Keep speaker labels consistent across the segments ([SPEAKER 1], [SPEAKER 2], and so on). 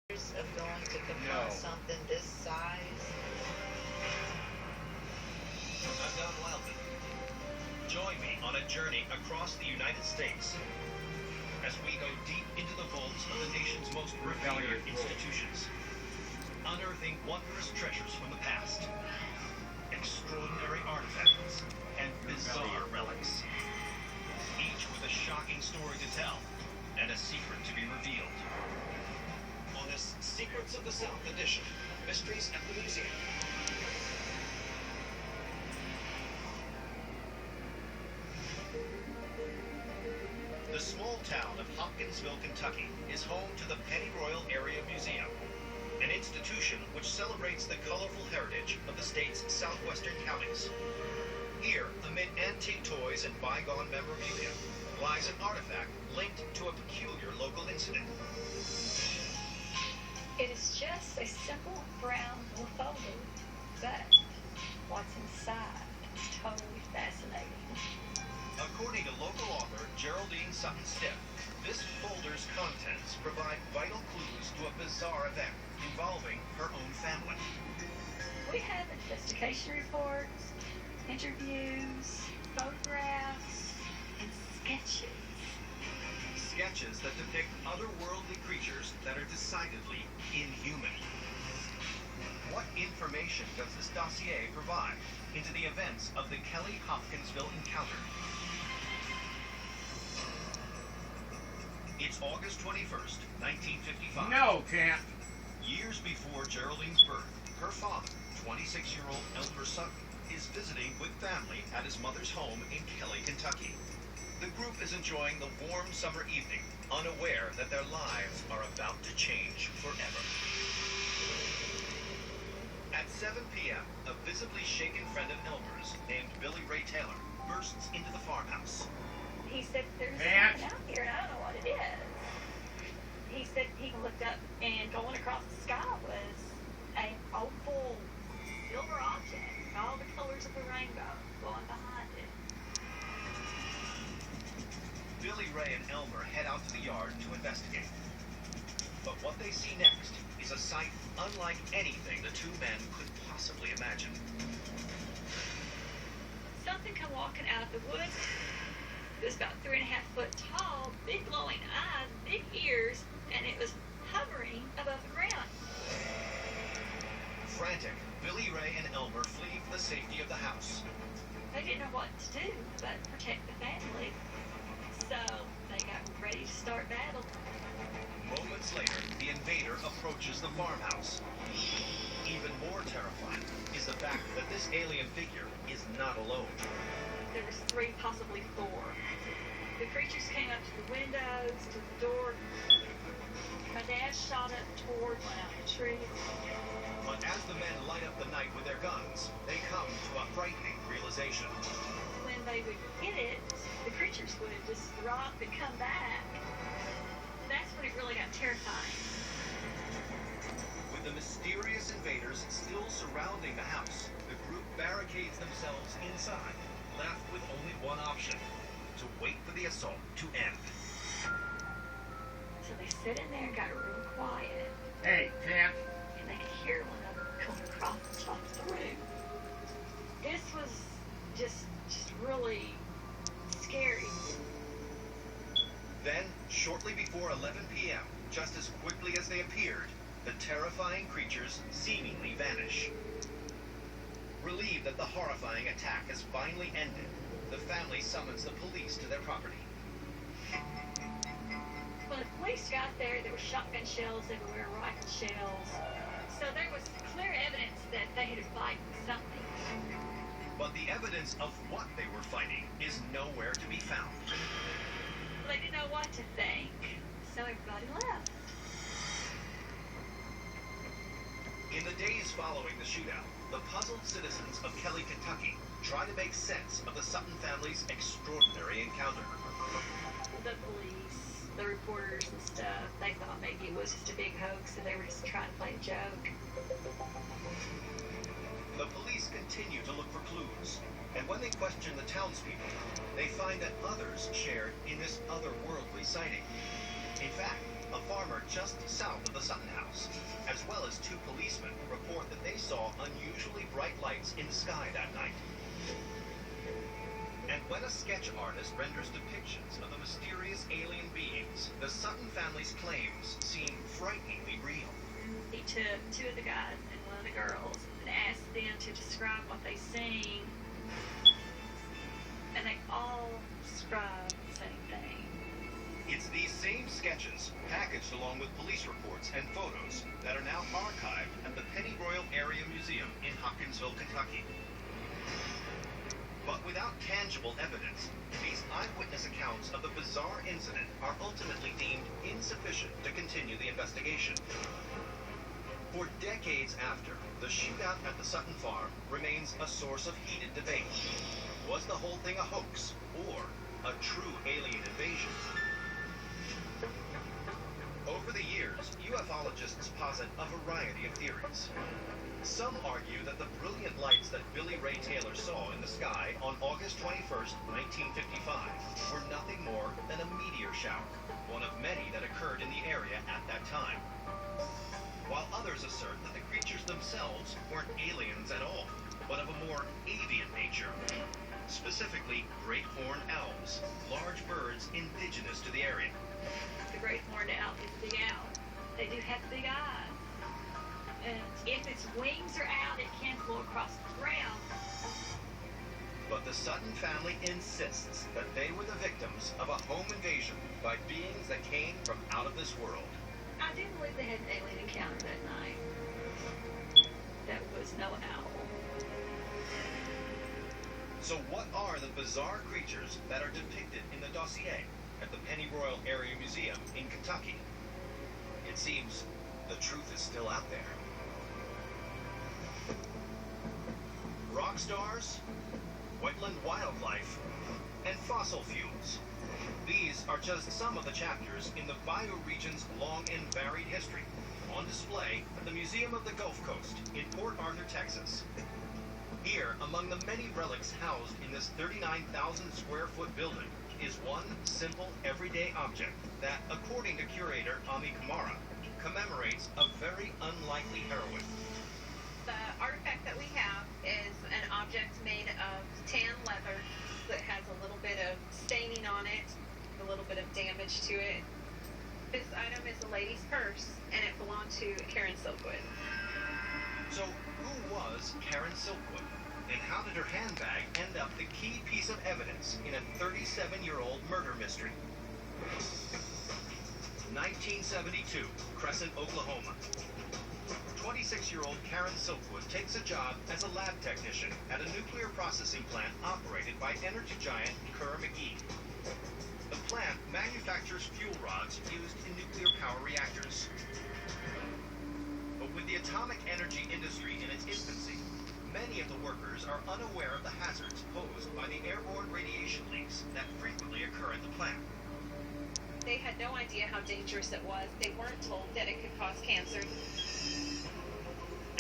[SPEAKER 1] Of going to confront something this size?
[SPEAKER 2] I'm Don Wildman. Join me on a journey across the United States as we go deep into the vaults of the nation's most revered institutions, unearthing wondrous treasures from the past, extraordinary artifacts, and bizarre relics, each with a shocking story to tell and a secret to be revealed. On this Secrets of the South edition, Mysteries at the Museum. The small town of Hopkinsville, Kentucky is home to the Pennyroyal Area Museum, an institution which celebrates the colorful heritage of the state's southwestern counties. Here, amid antique toys and bygone memorabilia, lies an artifact linked to a peculiar local incident.
[SPEAKER 3] It is just a simple brown folder, but what's inside is totally fascinating.
[SPEAKER 2] According to local author Geraldine Sutton-Stiff, this folder's contents provide vital clues to a bizarre event involving her own family.
[SPEAKER 3] We have investigation reports, interviews, photographs, and sketches.
[SPEAKER 2] Sketches that depict otherworldly creatures that are decidedly inhuman. What information does this dossier provide into the events of the Kelly Hopkinsville encounter? It's August 21st, 1955.
[SPEAKER 4] No, Camp.
[SPEAKER 2] Years before Geraldine's birth, her father, 26-year-old Elmer Sutton, is visiting with family at his mother's home in Kelly, Kentucky. The group is enjoying the warm summer evening, unaware that their lives are about to change forever. At 7 p.m., a visibly shaken friend of Elmer's, named Billy Ray Taylor, bursts into the farmhouse.
[SPEAKER 3] He said, "There's something out here, and I don't know what it is." He said he looked up, and going across the sky was an opal silver object, all the colors of the rainbow going behind it.
[SPEAKER 2] Billy Ray and Elmer head out to the yard to investigate. But what they see next is a sight unlike anything the two men could possibly imagine.
[SPEAKER 3] Something come walking out of the woods. It was about 3.5 foot tall, big glowing eyes, big ears, and it was hovering above the ground.
[SPEAKER 2] Frantic, Billy Ray and Elmer flee for the safety of the house.
[SPEAKER 3] They didn't know what to do but protect the family. So they got ready to start battle.
[SPEAKER 2] Moments later, the invader approaches the farmhouse. Even more terrifying is the fact that this alien figure is not alone.
[SPEAKER 3] There was 3, possibly 4. The creatures came up to the windows, to the door. My dad shot up toward one out the tree.
[SPEAKER 2] But as the men light up the night with their guns, they come to a frightening realization.
[SPEAKER 3] When they would hit it, the creatures would just drop and come back. That's when it really got terrifying.
[SPEAKER 2] With the mysterious invaders still surrounding the house, the group barricades themselves inside, left with only one option: to wait for the assault to end.
[SPEAKER 3] So they sit in there and got real quiet.
[SPEAKER 4] Hey, Camp.
[SPEAKER 3] And they could hear one of them coming across the top of the room. This was just really scary.
[SPEAKER 2] Then, shortly before 11 p.m., just as quickly as they appeared, the terrifying creatures seemingly vanish. Relieved that the horrifying attack has finally ended, the family summons the police to their property.
[SPEAKER 3] When the police got there were shotgun shells everywhere, rifle shells. So there was clear evidence that they had been fighting something.
[SPEAKER 2] But the evidence of what they were fighting is nowhere to be found.
[SPEAKER 3] They didn't know what to think, so everybody left.
[SPEAKER 2] In the days following the shootout, the puzzled citizens of Kelly, Kentucky try to make sense of the Sutton family's extraordinary encounter.
[SPEAKER 3] The police, the reporters and stuff, they thought maybe it was just a big hoax and they were just trying to play a joke.
[SPEAKER 2] The police continue to look for clues, and when they question the townspeople, they find that others shared in this otherworldly sighting. In fact, a farmer just south of the Sutton house, as well as 2 policemen report that they saw unusually bright lights in the sky that night. And when a sketch artist renders depictions of the mysterious alien beings, the Sutton family's claims seem frighteningly real.
[SPEAKER 3] He took 2 of the guys and 1 of the girls and asked them to describe what they seen, and they all described the same thing.
[SPEAKER 2] It's these same sketches, packaged along with police reports and photos, that are now archived at the Pennyroyal Area Museum in Hopkinsville, Kentucky. But without tangible evidence, these eyewitness accounts of the bizarre incident are ultimately deemed insufficient to continue the investigation. For decades after, the shootout at the Sutton farm remains a source of heated debate. Was the whole thing a hoax, or a true alien invasion? Over the years, ufologists posit a variety of theories. Some argue that the brilliant lights that Billy Ray Taylor saw in the sky on August 21st, 1955, were nothing more than a meteor shower, one of many that occurred in the area at that time. While others assert that the creatures themselves weren't aliens at all, but of a more avian nature. Specifically, great horned owls, large birds indigenous to the area.
[SPEAKER 3] The great horned owl is a big owl. They do have big eyes. And if its wings are out, it can flow across the ground.
[SPEAKER 2] But the Sutton family insists that they were the victims of a home invasion by beings that came from out of this world.
[SPEAKER 3] I do believe they had an alien encounter that night. That was no owl.
[SPEAKER 2] So what are the bizarre creatures that are depicted in the dossier at the Pennyroyal Area Museum in Kentucky? It seems the truth is still out there. Rock stars, wetland wildlife, and fossil fuels. These are just some of the chapters in the bioregion's long and varied history, on display at the Museum of the Gulf Coast in Port Arthur, Texas. Here, among the many relics housed in this 39,000 square foot building, is one simple everyday object that, according to curator Ami Kamara, commemorates a very unlikely heroine.
[SPEAKER 4] The artifact that we have is an object made of tan leather that has a little bit of staining on it, a little bit of damage to it. This item is a lady's purse, and it belonged to Karen Silkwood.
[SPEAKER 2] So, who was Karen Silkwood? And how did her handbag end up the key piece of evidence in a 37-year-old murder mystery? 1972, Crescent, Oklahoma. 26-year-old Karen Silkwood takes a job as a lab technician at a nuclear processing plant operated by energy giant Kerr McGee. The plant manufactures fuel rods used in nuclear power reactors. But with the atomic energy industry in its infancy, many of the workers are unaware of the hazards posed by the airborne radiation leaks that frequently occur at the plant.
[SPEAKER 4] They had no idea how dangerous it was. They weren't told that it could cause cancer.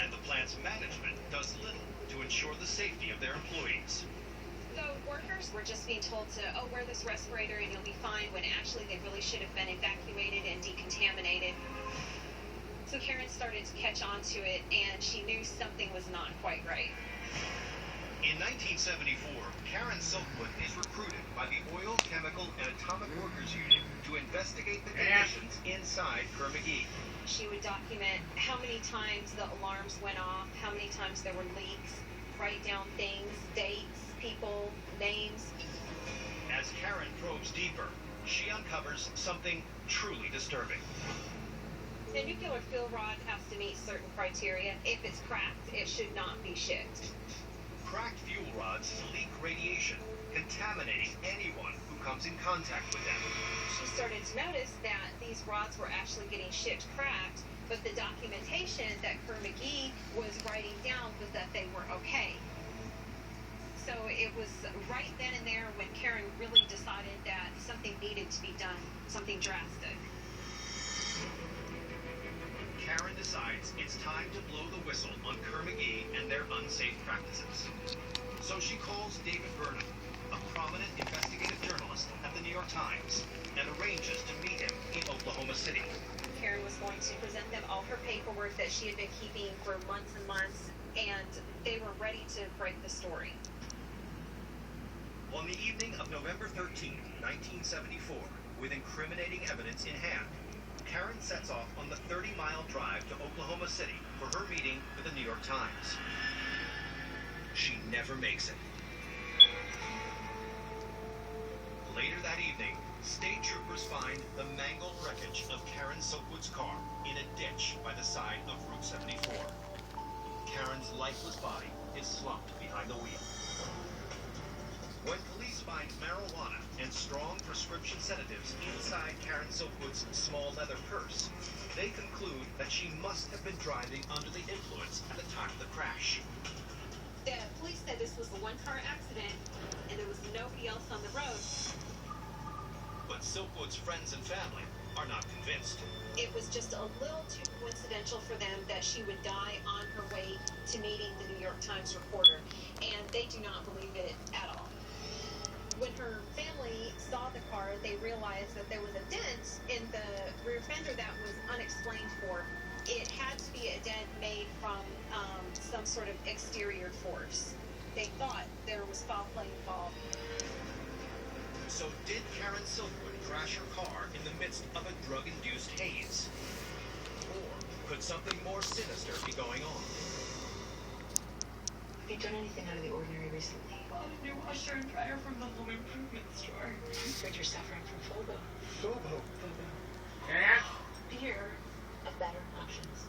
[SPEAKER 2] And the plant's management does little to ensure the safety of their employees.
[SPEAKER 4] So workers were just being told to, wear this respirator and you'll be fine, when actually they really should have been evacuated and decontaminated. So Karen started to catch on to it, and she knew something was not quite right.
[SPEAKER 2] In 1974, Karen Silkwood is recruited by the Oil, Chemical, and Atomic Workers Union to investigate the conditions inside Kerr McGee.
[SPEAKER 4] She would document how many times the alarms went off, how many times there were leaks, write down things, dates, people, names.
[SPEAKER 2] As Karen probes deeper, she uncovers something truly disturbing.
[SPEAKER 4] The nuclear fuel rod has to meet certain criteria. If it's cracked, it should not be shipped.
[SPEAKER 2] Cracked fuel rods leak radiation, contaminating anyone who comes in contact with them.
[SPEAKER 4] She started to notice that these rods were actually getting shipped cracked, but the documentation that Kerr McGee was writing down was that they were okay. So it was right then and there when Karen really decided that something needed to be done, something drastic.
[SPEAKER 2] Karen decides it's time to blow the whistle on Kerr McGee and their unsafe practices. So she calls David Burnham, a a prominent investigative journalist at the New York Times, and arranges to meet him in Oklahoma City.
[SPEAKER 4] Karen was going to present them all her paperwork that she had been keeping for months and months, and they were ready to break the story.
[SPEAKER 2] On the evening of November 13, 1974, with incriminating evidence in hand, Karen sets off on the 30-mile drive to Oklahoma City for her meeting with the New York Times. She never makes it. Later that evening, state troopers find the mangled wreckage of Karen Silkwood's car in a ditch by the side of Route 74. Karen's lifeless body is slumped behind the wheel. When police find marijuana and strong prescription sedatives inside Karen Silkwood's small leather purse, they conclude that she must have been driving under the influence at the time of the crash.
[SPEAKER 4] The police said this was a one-car accident, and there was nobody else on the road.
[SPEAKER 2] But Silkwood's friends and family are not convinced.
[SPEAKER 4] It was just a little too coincidental for them that she would die on her way to meeting the New York Times reporter, and they do not believe it at all. When her family saw the car, they realized that there was a dent in the rear fender that was unexplained for. It had to be a dent made from some sort of exterior force. They thought there was foul play involved.
[SPEAKER 2] So did Karen Silkwood crash her car in the midst of a drug-induced haze? Or could something more sinister be going on?
[SPEAKER 1] Have you done anything out of the ordinary recently?
[SPEAKER 3] Bought a new washer and dryer from the home improvement store.
[SPEAKER 1] Heard you're suffering from FOBO.
[SPEAKER 2] Phobo.
[SPEAKER 1] FOBO.
[SPEAKER 3] Beer.
[SPEAKER 1] Of better options.